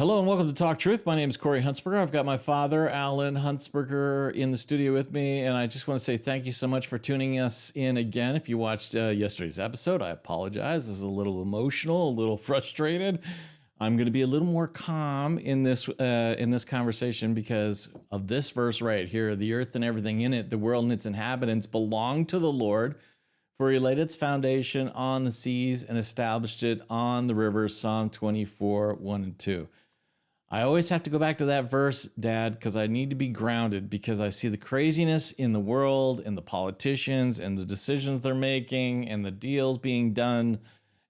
Hello and welcome to Talk Truth. My name is Corey Huntsberger. I've got my father, Alan Huntsberger, in the studio with me, and I just want to say thank you so much for tuning us in again. If you watched yesterday's episode, I apologize. This is a little emotional, a little frustrated. I'm going to be a little more calm in this conversation because of this verse right here. The earth and everything in it, the world and its inhabitants belong to the Lord. For he laid its foundation on the seas and established it on the rivers. Psalm 24, 1 and 2. I always have to go back to that verse, Dad, because I need to be grounded because I see the craziness in the world and the politicians and the decisions they're making and the deals being done,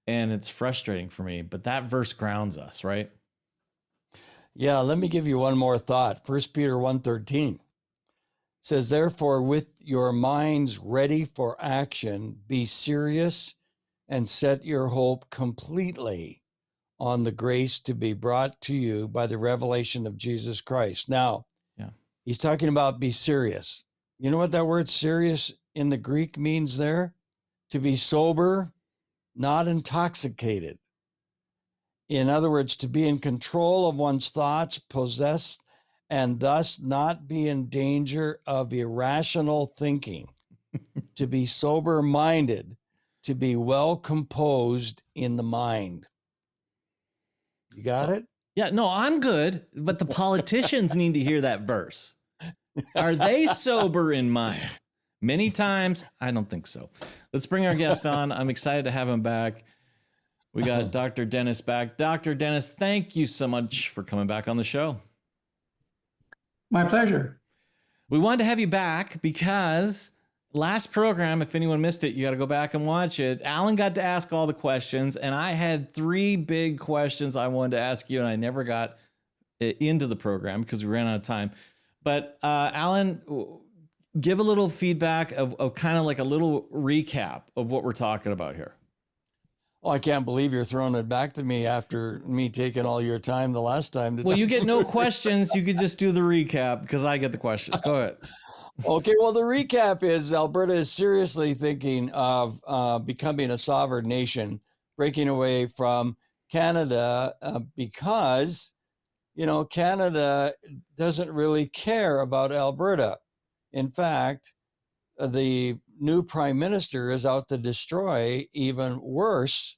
and it's frustrating for me. But that verse grounds us, right? Yeah, let me give you one more thought. 1 Peter 1:13 says, therefore, with your minds ready for action, be serious and set your hope completely on the grace to be brought to you by the revelation of Jesus Christ. Now, He's talking about be serious. You know what that word serious in the Greek means there? To be sober, not intoxicated. In other words, to be in control of one's thoughts, possessed, and thus not be in danger of irrational thinking. To be sober-minded, to be well composed in the mind. You got it? Yeah, no, I'm good, but the politicians need to hear that verse. Are they sober in mind? Many times, I don't think so. Let's bring our guest on. I'm excited to have him back. We got Dr. Dennis back. Dr. Dennis, thank you so much for coming back on the show. My pleasure. We wanted to have you back because last program, if anyone missed it, you got to go back and watch it. Alan got to ask all the questions, and I had 3 big questions I wanted to ask you, and I never got into the program because we ran out of time. But Alan, give a little feedback of kind of like a little recap of what we're talking about here. Oh, I can't believe you're throwing it back to me after me taking all your time the last time. Well, you get no questions. You could just do the recap because I get the questions. Go ahead. Okay, well, the recap is Alberta is seriously thinking of becoming a sovereign nation, breaking away from Canada because, Canada doesn't really care about Alberta. In fact, the new prime minister is out to destroy even worse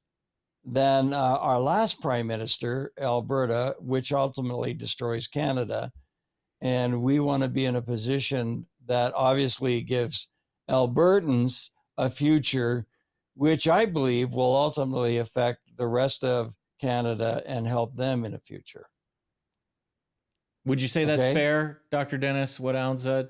than our last prime minister, Alberta, which ultimately destroys Canada. And we want to be in a position that obviously gives Albertans a future, which I believe will ultimately affect the rest of Canada and help them in the future. Would you say that's fair, Dr. Dennis, what Alan said?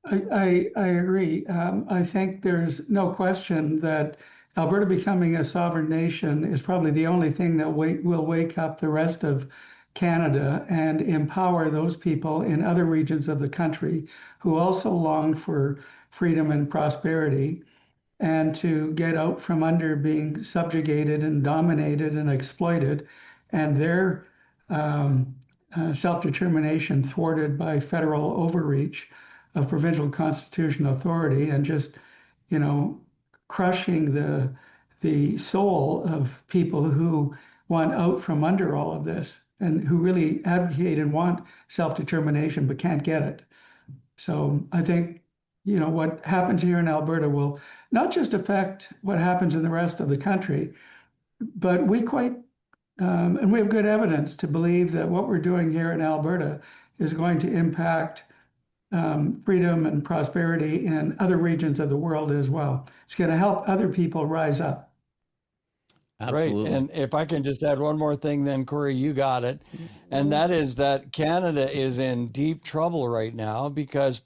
I agree. I think there's no question that Alberta becoming a sovereign nation is probably the only thing that will wake up the rest of Canada and empower those people in other regions of the country who also long for freedom and prosperity and to get out from under being subjugated and dominated and exploited and their self-determination thwarted by federal overreach of provincial constitutional authority and just, crushing the soul of people who want out from under all of this and who really advocate and want self-determination but can't get it. So I think, what happens here in Alberta will not just affect what happens in the rest of the country, but we have good evidence to believe that what we're doing here in Alberta is going to impact freedom and prosperity in other regions of the world as well. It's going to help other people rise up. Absolutely. Right. And if I can just add one more thing, then Corey, you got it. And that is that Canada is in deep trouble right now because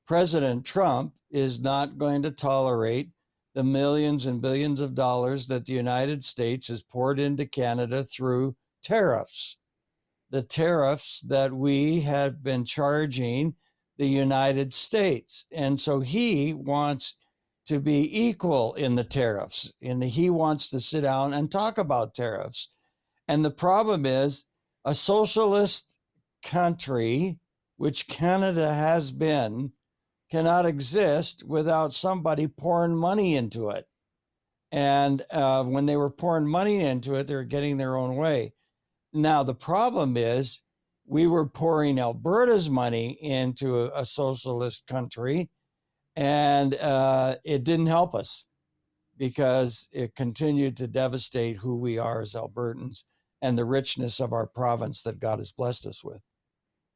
President Trump is not going to tolerate the millions and billions of dollars that the United States has poured into Canada through tariffs. The tariffs that we have been charging the United States. And so he wants to be equal in the tariffs, and he wants to sit down and talk about tariffs. And the problem is a socialist country, which Canada has been, cannot exist without somebody pouring money into it. And when they were pouring money into it, they were getting their own way. Now, the problem is we were pouring Alberta's money into a socialist country, and it didn't help us because it continued to devastate who we are as Albertans and the richness of our province that God has blessed us with.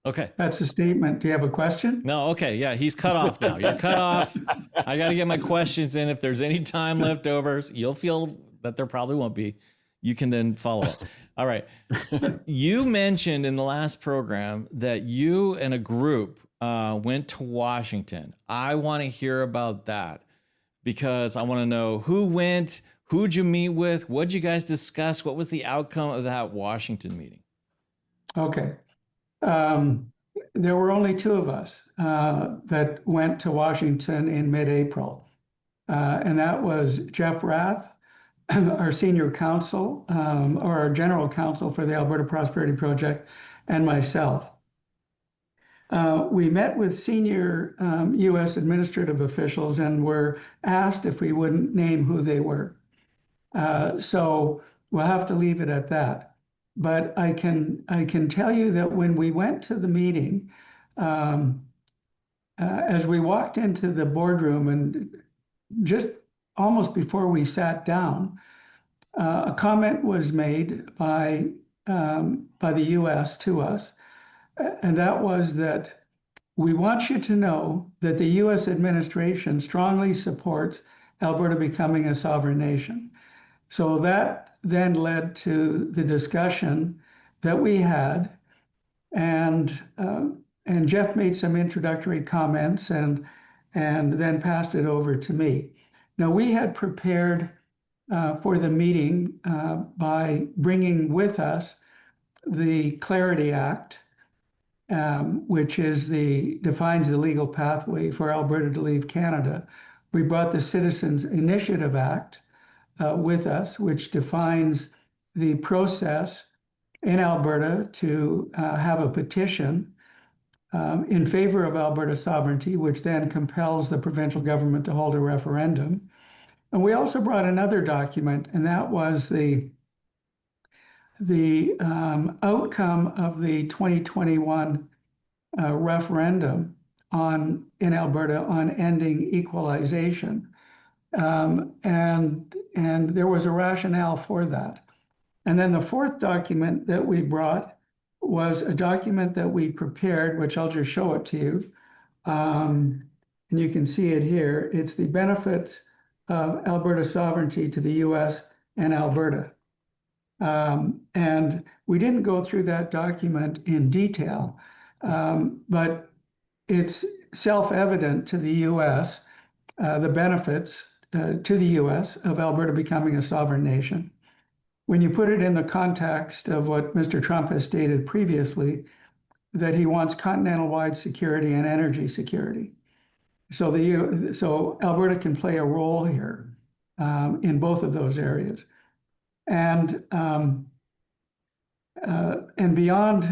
Okay. That's a statement. Do you have a question? No, okay. Yeah, he's cut off now. You're cut off. I got to get my questions in. If there's any time left over, you'll feel that there probably won't be. You can then follow up. All right. You mentioned in the last program that you and a group went to Washington. I want to hear about that because I want to know who went, who'd you meet with, what'd you guys discuss, what was the outcome of that Washington meeting? Okay. There were only two of us that went to Washington in mid-April, and that was Jeff Rath, our senior counsel, or our general counsel for the Alberta Prosperity Project, and myself. We met with senior U.S. administrative officials and were asked if we wouldn't name who they were. So we'll have to leave it at that. But I can tell you that when we went to the meeting, as we walked into the boardroom and just almost before we sat down, a comment was made by the U.S. to us, and that was that we want you to know that the U.S. administration strongly supports Alberta becoming a sovereign nation. So that then led to the discussion that we had, and Jeff made some introductory comments and then passed it over to me. Now we had prepared for the meeting by bringing with us the Clarity Act, which defines the legal pathway for Alberta to leave Canada. We brought the Citizens Initiative Act with us, which defines the process in Alberta to have a petition in favor of Alberta sovereignty, which then compels the provincial government to hold a referendum. And we also brought another document, and that was the outcome of the 2021 referendum in Alberta on ending equalization. And there was a rationale for that. And then the fourth document that we brought was a document that we prepared, which I'll just show it to you. And you can see it here. It's the benefits of Alberta sovereignty to the US and Alberta. And we didn't go through that document in detail, but it's self-evident to the US, the benefits to the US of Alberta becoming a sovereign nation. When you put it in the context of what Mr. Trump has stated previously, that he wants continental-wide security and energy security. So Alberta can play a role here in both of those areas. And beyond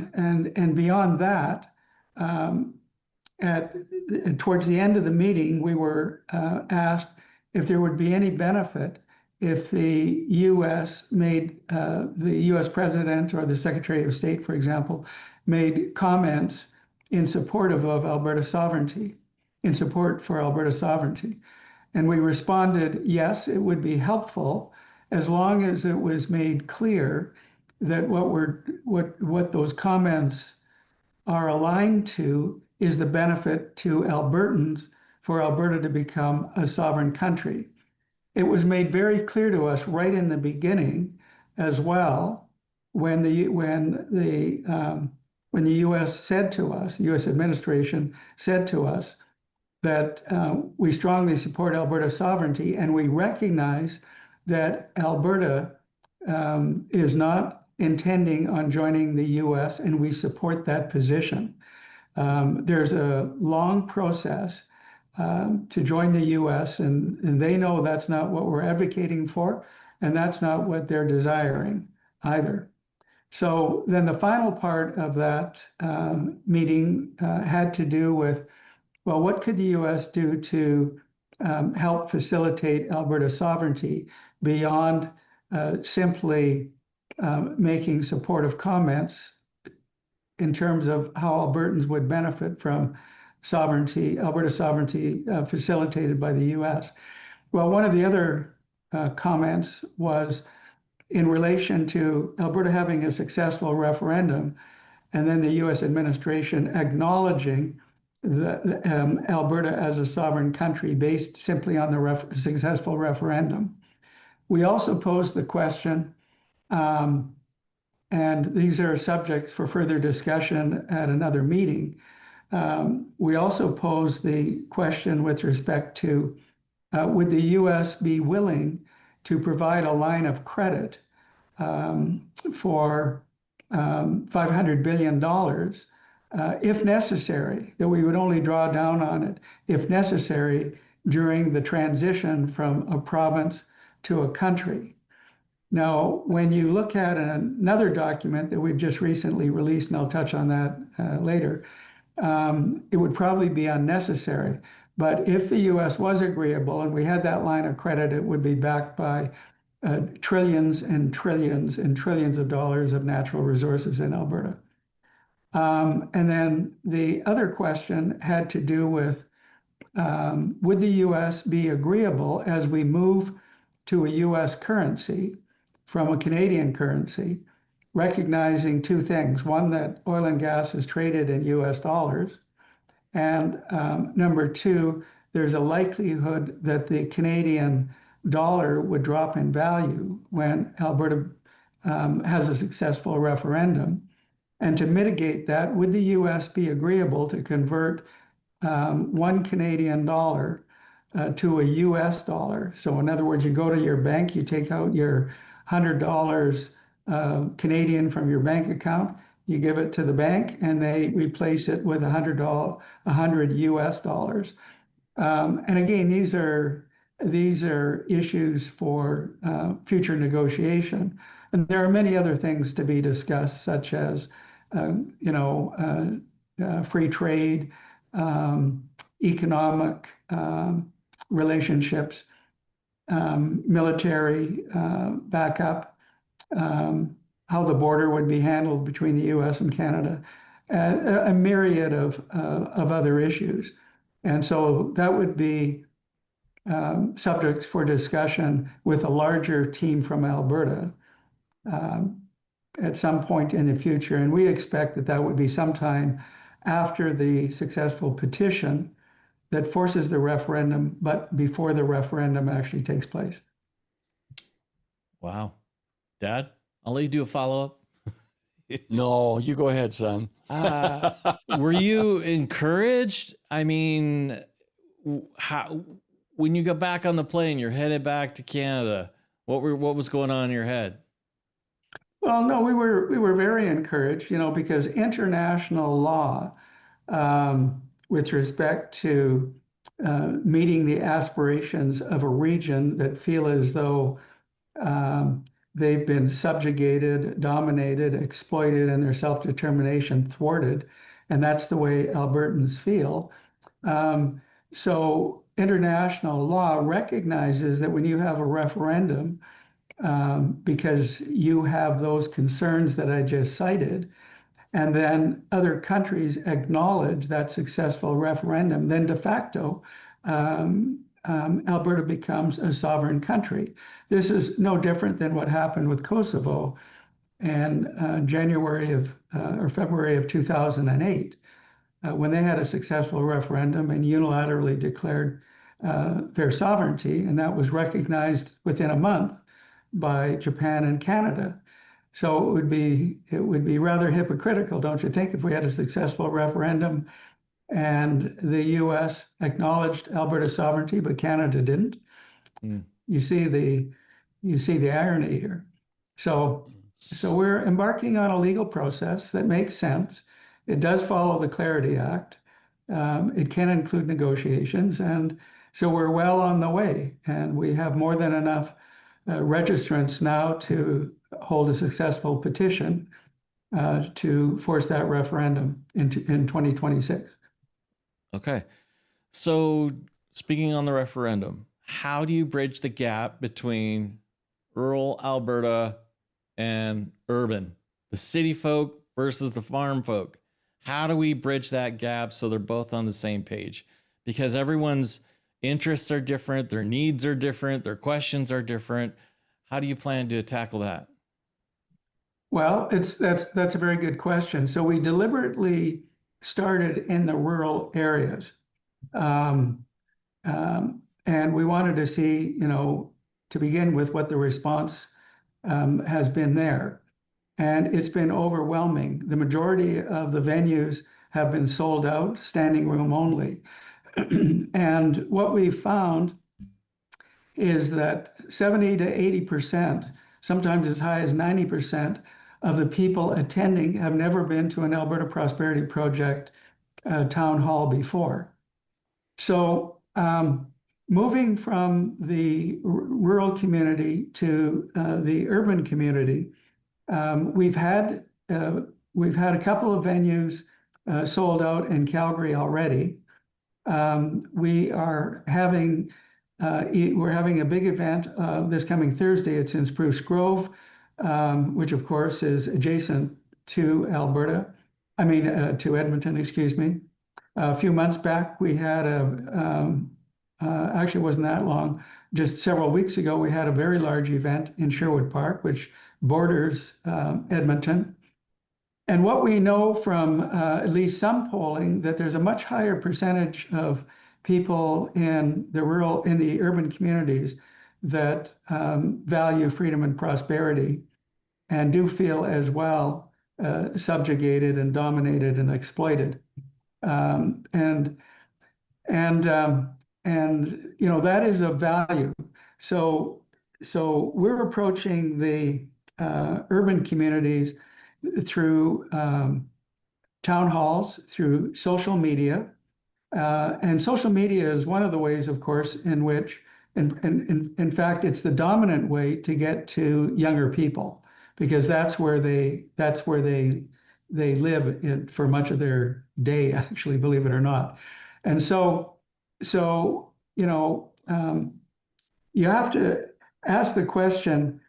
that, towards the end of the meeting, we were asked if there would be any benefit if the U.S. made the U.S. president or the Secretary of State, for example, made comments in support of Alberta sovereignty, in support for Alberta sovereignty. And we responded, yes, it would be helpful as long as it was made clear that what those comments are aligned to is the benefit to Albertans for Alberta to become a sovereign country. It was made very clear to us right in the beginning as well when the U.S. said to us, the U.S. administration said to us that we strongly support Alberta sovereignty, and we recognize that Alberta is not intending on joining the U.S., and we support that position. There's a long process to join the U.S., and they know that's not what we're advocating for, and that's not what they're desiring either. So then the final part of that meeting had to do with, well, what could the U.S. do to help facilitate Alberta sovereignty beyond simply making supportive comments in terms of how Albertans would benefit from sovereignty, Alberta sovereignty facilitated by the US. Well, one of the other comments was in relation to Alberta having a successful referendum and then the US administration acknowledging Alberta as a sovereign country based simply on the successful referendum. We also posed the question, and these are subjects for further discussion at another meeting. We also posed the question with respect to would the US be willing to provide a line of credit for $500 billion if necessary, that we would only draw down on it if necessary during the transition from a province to a country. Now, when you look at another document that we've just recently released, and I'll touch on that later, it would probably be unnecessary. But if the US was agreeable and we had that line of credit, it would be backed by trillions and trillions and trillions of dollars of natural resources in Alberta. And then the other question had to do with would the US be agreeable as we move to a US currency from a Canadian currency, recognizing two things. One, that oil and gas is traded in US dollars. And number two, there's a likelihood that the Canadian dollar would drop in value when Alberta has a successful referendum. And to mitigate that, would the US be agreeable to convert one Canadian dollar to a US dollar? So in other words, you go to your bank, you take out your $100 Canadian from your bank account, you give it to the bank, and they replace it with $100 US dollars. And again, these are issues for future negotiation. And there are many other things to be discussed, such as free trade, economic relationships, military backup, how the border would be handled between the US and Canada, a myriad of other issues. And so that would be subjects for discussion with a larger team from Alberta at some point in the future. And we expect that that would be sometime after the successful petition that forces the referendum, but before the referendum actually takes place. Wow. Dad, I'll let you do a follow-up. No, you go ahead, son. Were you encouraged? I mean, when you got back on the plane, you're headed back to Canada. What was going on in your head? Well, no, we were very encouraged, because international law with respect to meeting the aspirations of a region that feel as though they've been subjugated, dominated, exploited, and their self-determination thwarted. And that's the way Albertans feel. So international law recognizes that when you have a referendum, because you have those concerns that I just cited, and then other countries acknowledge that successful referendum, then de facto, Alberta becomes a sovereign country. This is no different than what happened with Kosovo in February of 2008, when they had a successful referendum and unilaterally declared their sovereignty, and that was recognized within a month by Japan and Canada. So it would be rather hypocritical, don't you think, if we had a successful referendum and the US acknowledged Alberta's sovereignty, but Canada didn't? Mm. You see the irony here. So we're embarking on a legal process that makes sense. It does follow the Clarity Act. It can include negotiations, and so we're well on the way, and we have more than enough registrants now to hold a successful petition to force that referendum in 2026. Okay. So speaking on the referendum, how do you bridge the gap between rural Alberta and urban, the city folk versus the farm folk. How do we bridge that gap so they're both on the same page? Because everyone's interests are different, their needs are different, their questions are different. How do you plan to tackle that? Well, that's a very good question. So we deliberately started in the rural areas, um, and we wanted to see, to begin with, what the response has been there, and it's been overwhelming. The majority of the venues have been sold out, standing room only, and what we found is that 70 to 80%, sometimes as high as 90% of the people attending have never been to an Alberta Prosperity Project town hall before. So moving from the rural community to the urban community, we've had a couple of venues sold out in Calgary already. We're having a big event this coming Thursday. It's in Spruce Grove, which of course is adjacent to Alberta. To Edmonton, excuse me. A few months back, we had actually it wasn't that long, just several weeks ago, we had a very large event in Sherwood Park, which borders Edmonton. And what we know from at least some polling, that there's a much higher percentage of people in the urban communities that value freedom and prosperity, and do feel as well subjugated and dominated and exploited. And that is of value. So we're approaching the urban communities through town halls, through social media. And social media is one of the ways, of course, in which, in fact, it's the dominant way to get to younger people, because that's where they live for much of their day, actually, believe it or not. And so you have to ask the question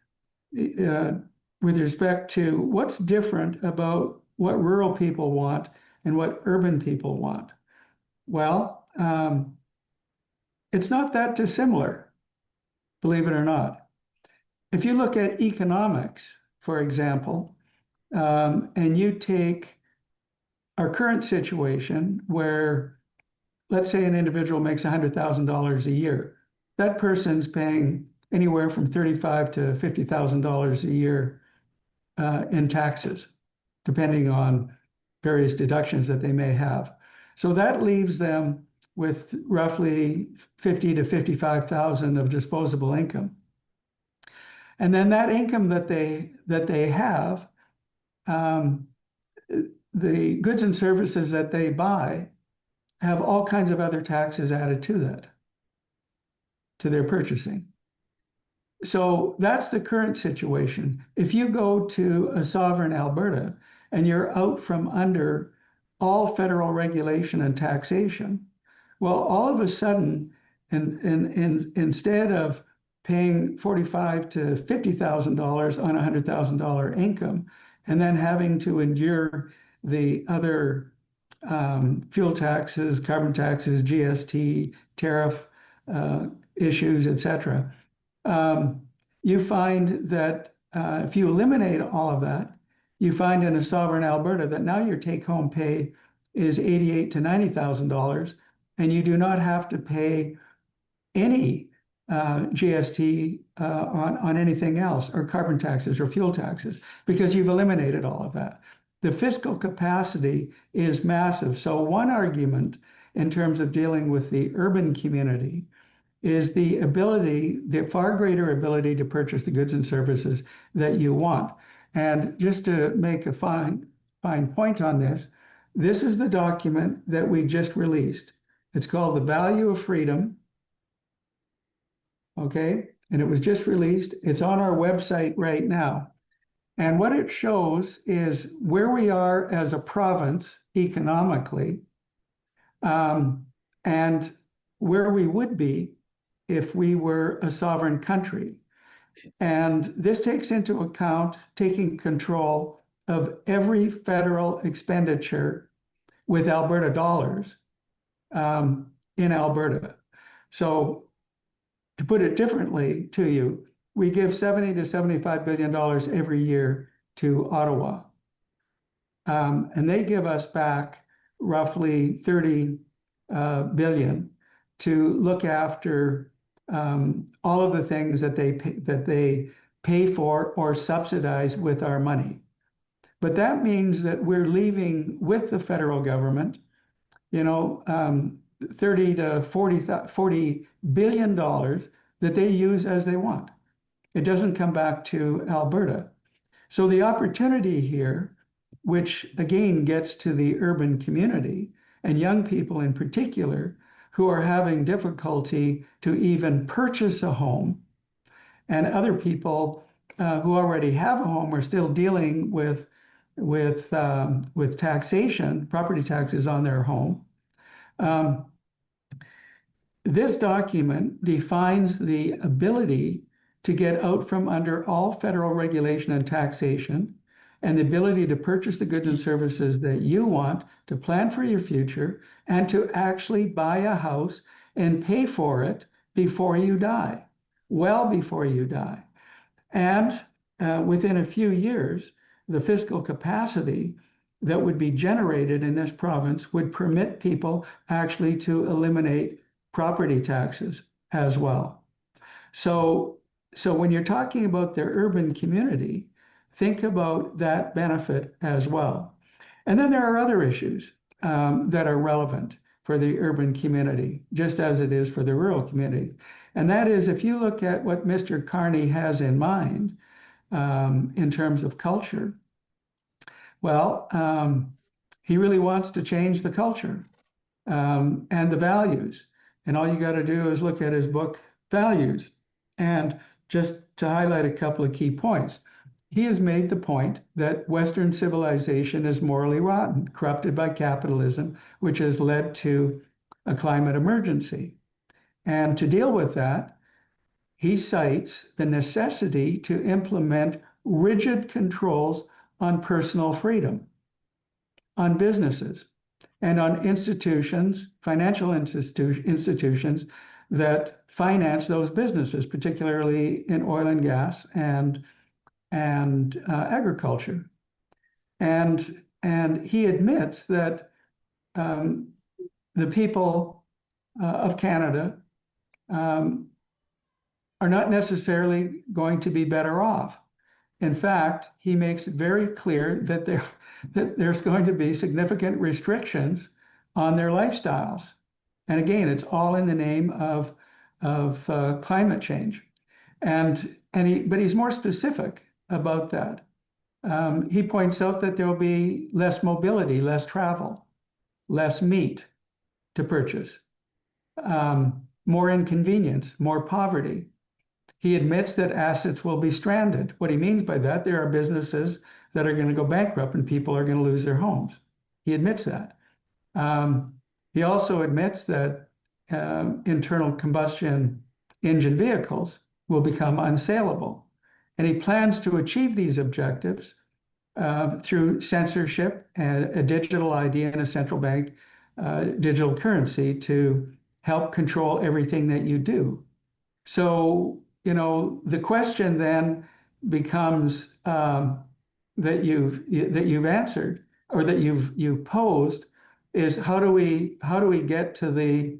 with respect to what's different about what rural people want and what urban people want. Well, it's not that dissimilar, believe it or not. If you look at economics, for example, and you take our current situation where, let's say an individual makes $100,000 a year, that person's paying anywhere from $35,000 to $50,000 a year in taxes, depending on various deductions that they may have. So that leaves them with roughly 50 to 55,000 of disposable income. And then that income that they have, the goods and services that they buy have all kinds of other taxes added to that, to their purchasing. So that's the current situation. If you go to a sovereign Alberta and you're out from under all federal regulation and taxation, well, all of a sudden, instead of paying $45,000 to $50,000 on a $100,000 income, and then having to endure the other fuel taxes, carbon taxes, GST, tariff issues, etc., you find that if you eliminate all of that, you find in a sovereign Alberta that now your take-home pay is $88,000 to $90,000, and you do not have to pay any GST on anything else, or carbon taxes or fuel taxes, because you've eliminated all of that. The fiscal capacity is massive. So one argument in terms of dealing with the urban community is the far greater ability to purchase the goods and services that you want. And just to make a fine point on this, this is the document that we just released. It's called The Value of Freedom. Okay, and it was just released. It's on our website right now. And what it shows is where we are as a province economically, and where we would be if we were a sovereign country. And this takes into account taking control of every federal expenditure with Alberta dollars in Alberta. So to put it differently to you, we give 70 to $75 billion every year to Ottawa. And they give us back roughly 30 billion to look after all of the things that they pay for or subsidize with our money. But that means that we're leaving with the federal government, 30 to 40 billion dollars that they use as they want. It doesn't come back to Alberta. So the opportunity here, which again gets to the urban community and young people in particular, who are having difficulty to even purchase a home, and other people who already have a home are still dealing with taxation, property taxes on their home. This document defines the ability to get out from under all federal regulation and taxation, and the ability to purchase the goods and services that you want, to plan for your future, and to actually buy a house and pay for it before you die, well before you die. And within a few years, the fiscal capacity that would be generated in this province would permit people actually to eliminate property taxes as well. So when you're talking about the urban community, think about that benefit as well. And then there are other issues that are relevant for the urban community, just as it is for the rural community. And that is, if you look at what Mr. Carney has in mind in terms of culture, well, he really wants to change the culture and the values. And all you got to do is look at his book, Values. And just to highlight a couple of key points, he has made the point that Western civilization is morally rotten, corrupted by capitalism, which has led to a climate emergency. And to deal with that, he cites the necessity to implement rigid controls on personal freedom, on businesses, and on institutions, financial institutions that finance those businesses, particularly in oil and gas and agriculture. And he admits that the people of Canada are not necessarily going to be better off. In fact, he makes it very clear that there's going to be significant restrictions on their lifestyles. And again, it's all in the name of climate change. But he's more specific about that. He points out that there will be less mobility, less travel, less meat to purchase, more inconvenience, more poverty. He admits that assets will be stranded. What he means by that, there are businesses that are going to go bankrupt and people are going to lose their homes. He admits that. He also admits that internal combustion engine vehicles will become unsaleable. And he plans to achieve these objectives through censorship and a digital ID and a central bank digital currency to help control everything that you do. So, the question then becomes that you've answered, or that you've posed, is how do we get to the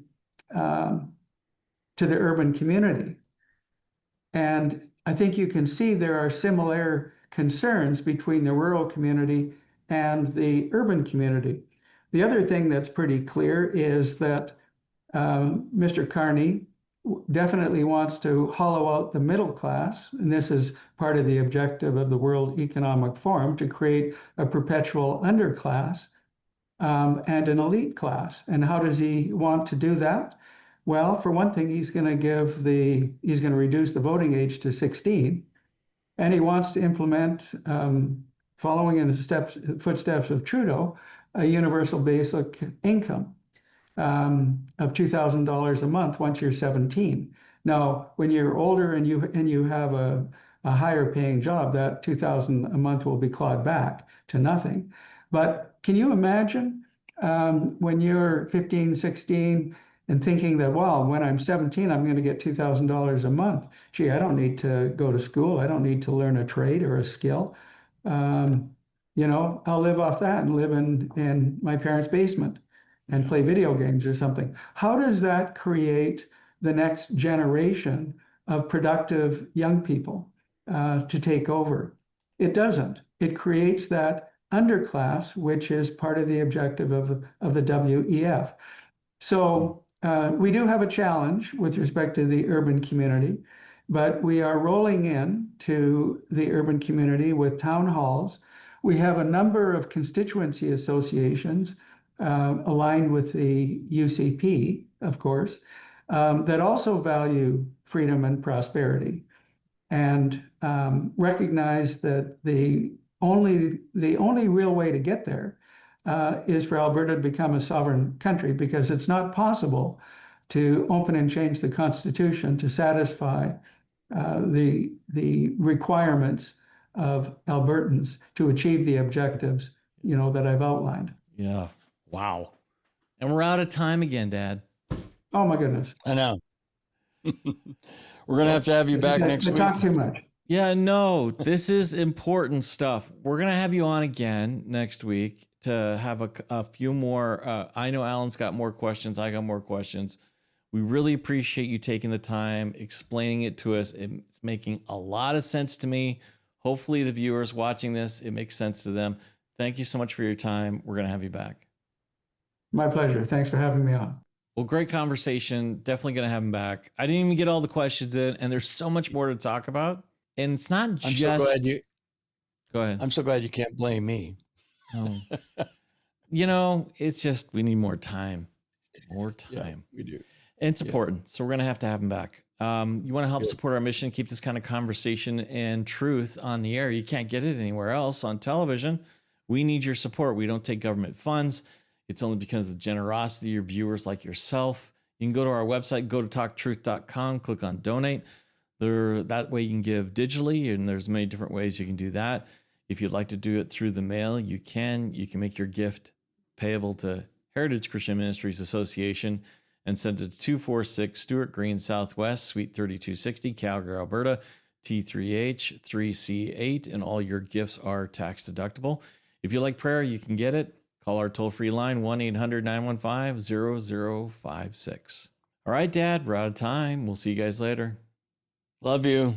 urban community? And I think you can see there are similar concerns between the rural community and the urban community. The other thing that's pretty clear is that Mr. Carney definitely wants to hollow out the middle class, and this is part of the objective of the World Economic Forum, to create a perpetual underclass and an elite class. And how does he want to do that? Well, for one thing, he's going to reduce the voting age to 16, and he wants to implement, following in the footsteps of Trudeau, a universal basic income of $2,000 a month once you're 17. Now, when you're older and you have a higher paying job, that 2,000 a month will be clawed back to nothing. But can you imagine when you're 15, 16 and thinking that, well, when I'm 17, I'm going to get $2,000 a month. Gee, I don't need to go to school. I don't need to learn a trade or a skill. Um, I'll live off that and live in my parents' basement and play video games or something. How does that create the next generation of productive young people to take over? It doesn't. It creates that underclass, which is part of the objective of the WEF. So we do have a challenge with respect to the urban community, but we are rolling in to the urban community with town halls. We have a number of constituency associations aligned with the UCP, of course, that also value freedom and prosperity and recognize that the only real way to get there is for Alberta to become a sovereign country, because it's not possible to open and change the Constitution to satisfy the requirements of Albertans to achieve the objectives, that I've outlined. Yeah. Wow. And we're out of time again, Dad. Oh my goodness. I know. We're going to have you back next week. Talk too much. Yeah, no, this is important stuff. We're going to have you on again next week to have a few more. I know Alan's got more questions. I got more questions. We really appreciate you taking the time, explaining it to us. It's making a lot of sense to me. Hopefully the viewers watching this, it makes sense to them. Thank you so much for your time. We're going to have you back. My pleasure. Thanks for having me on. Well, great conversation. Definitely going to have him back. I didn't even get all the questions in, and there's so much more to talk about. And it's not just... I'm so glad Go ahead. I'm so glad you can't blame me. No. It's just we need more time. More time. Yeah, we do. And it's important. So we're going to have him back. You want to help support our mission, keep this kind of conversation and truth on the air. You can't get it anywhere else on television. We need your support. We don't take government funds. It's only because of the generosity of your viewers like yourself. You can go to our website, go to talktruth.com, click on donate. That way you can give digitally, and there's many different ways you can do that. If you'd like to do it through the mail, you can. You can make your gift payable to Heritage Christian Ministries Association and send it to 246 Stewart Green Southwest, Suite 3260, Calgary, Alberta, T3H 3C8, and all your gifts are tax deductible. If you like prayer, you can get it. Call our toll-free line, 1-800-915-0056. All right, Dad, we're out of time. We'll see you guys later. Love you.